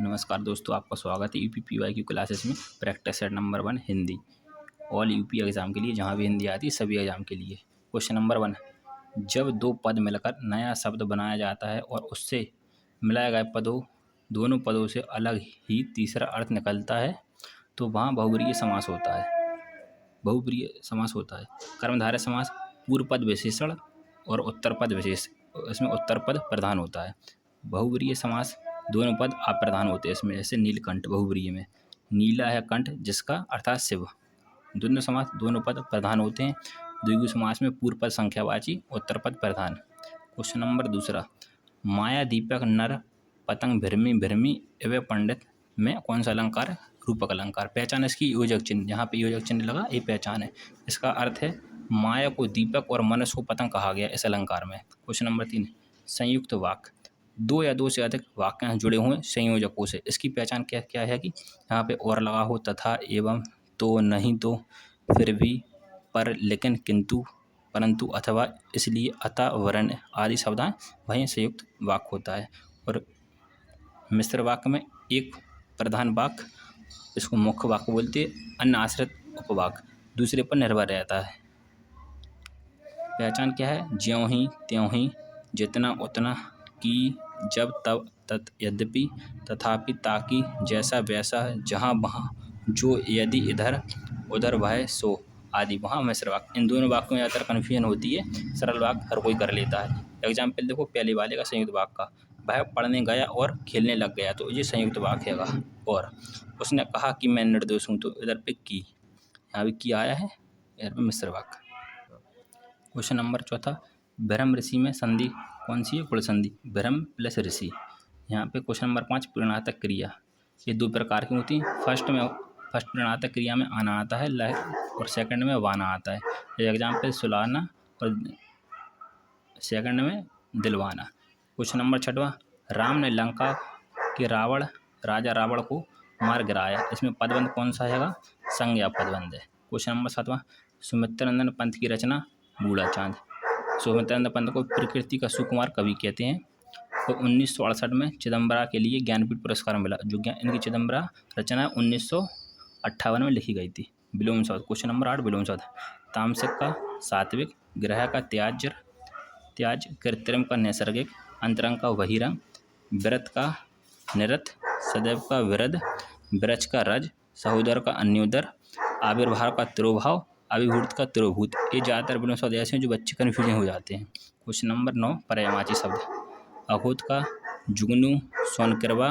नमस्कार दोस्तों, आपका स्वागत है यूपीपीवाई की क्लासेस में। Practice set number 1 Hindi, all UP exam के लिए, जहाँ भी हिंदी आती है सभी एग्ज़ाम के लिए। क्वेश्चन नंबर 1, जब दो पद मिलकर नया शब्द बनाया जाता है और उससे मिलाए गए दोनों पदों से अलग ही तीसरा अर्थ निकलता है तो वहाँ बहुब्रीहि समास होता है। कर्मधारय समास पूर्व पद विशेषण और उत्तर पद विशेष, इसमें उत्तर पद प्रधान होता है। बहुब्रीहि समास दोनों पद अप्रधान होते हैं इसमें, जैसे नीलकंठ बहुब्रीहि में नीला है कंठ जिसका अर्थात शिव। द्वंद्व समास दोनों पद प्रधान होते हैं। द्विगु समास में पूर्व पद संख्यावाची, उत्तर पद प्रधान। क्वेश्चन नंबर 2, माया दीपक नर पतंग भृमि भृमि एवं पंडित में कौन सा अलंकार है? रूपक अलंकार। पहचान इसकी योजक चिन्ह, जहाँ पे योजक चिन्ह लगा ये पहचान है। इसका अर्थ है माया को दीपक और मनुष्य को पतंग कहा गया इस अलंकार में। क्वेश्चन नंबर 3, संयुक्त वाक्य, दो या दो से अधिक वाक्य जुड़े हुए संयोजकों से। इसकी पहचान क्या क्या है कि यहाँ पे और लगा हो, तथा, एवं, तो, नहीं तो, फिर भी, पर, लेकिन, किंतु, परंतु, अथवा, इसलिए, अतः, वरन आदि शब्द हैं, वहीं संयुक्त वाक्य होता है। और मिश्र वाक्य में एक प्रधान वाक्य, इसको मुख्य वाक्य बोलते हैं, अन्य आश्रित उपवाक्य दूसरे पर निर्भर रहता है। पहचान क्या है? ज्यों ही त्यों ही, जितना उतना, कि, जब तब, तत्, यद्यपि, तथापि, ताकि, जैसा वैसा, जहाँ वहाँ, जो, यदि, इधर उधर, वह सो आदि वहाँ मिश्र वाक्य। इन दोनों वाक्यों में ज़्यादातर कन्फ्यूजन होती है, सरल वाक्य हर कोई कर लेता है। एग्जाम्पल देखो, पहले वाले का संयुक्त वाक्य का, वह पढ़ने गया और खेलने लग गया, तो ये संयुक्त वाक्य है। और उसने कहा कि मैं निर्दोष हूँ, तो इधर पे की, यहाँ भी की आया है, इधर पे मिश्र वाक्य। क्वेश्चन नंबर 4, ब्रह्म ऋषि में संधि कौन सी है? कुल संधि, ब्रह्म प्लस ऋषि। यहाँ पे क्वेश्चन नंबर 5, प्रणनातक क्रिया, ये दो प्रकार की होती हैं। फर्स्ट प्रणनातक क्रिया में आना आता है और सेकंड में वाना आता है। एग्जाम्पल सुलाना और सेकंड में दिलवाना। क्वेश्चन नंबर 6, राम ने लंका के राजा रावण को मार गिराया, इसमें पदबंध कौन सा है? संज्ञा पदबंध है। क्वेश्चन नंबर 7, सुमित्रानंद पंत की रचना बूढ़ा चांद। सुमित्रानंद पंत को प्रकृति का सुकुमार कवि कहते हैं। तो 1968 में चिदम्बरा के लिए ज्ञानपीठ पुरस्कार मिला। जो इनकी चिदम्बरा रचना 1958 में लिखी गई थी। विलोम शब्द, क्वेश्चन नंबर 8, विलोम शब्द, तामसिक का सात्विक, ग्रह का त्याज्य, कृत्रिम का नैसर्गिक, अंतरंग का बहिरंग, व्रत का निरत, सदैव का विरध, वृक्ष का रज, सहोदर का अन्योदर, आविर्भाव का तिरोभाव, अभिभूत का तिरोभूत। ये ज़्यादातर विलोम शब्द ऐसे हैं जो बच्चे कन्फ्यूजन हो जाते हैं। क्वेश्चन नंबर 9, पर्यायवाची शब्द, अहोत का जुगनू, सोनकिरवा,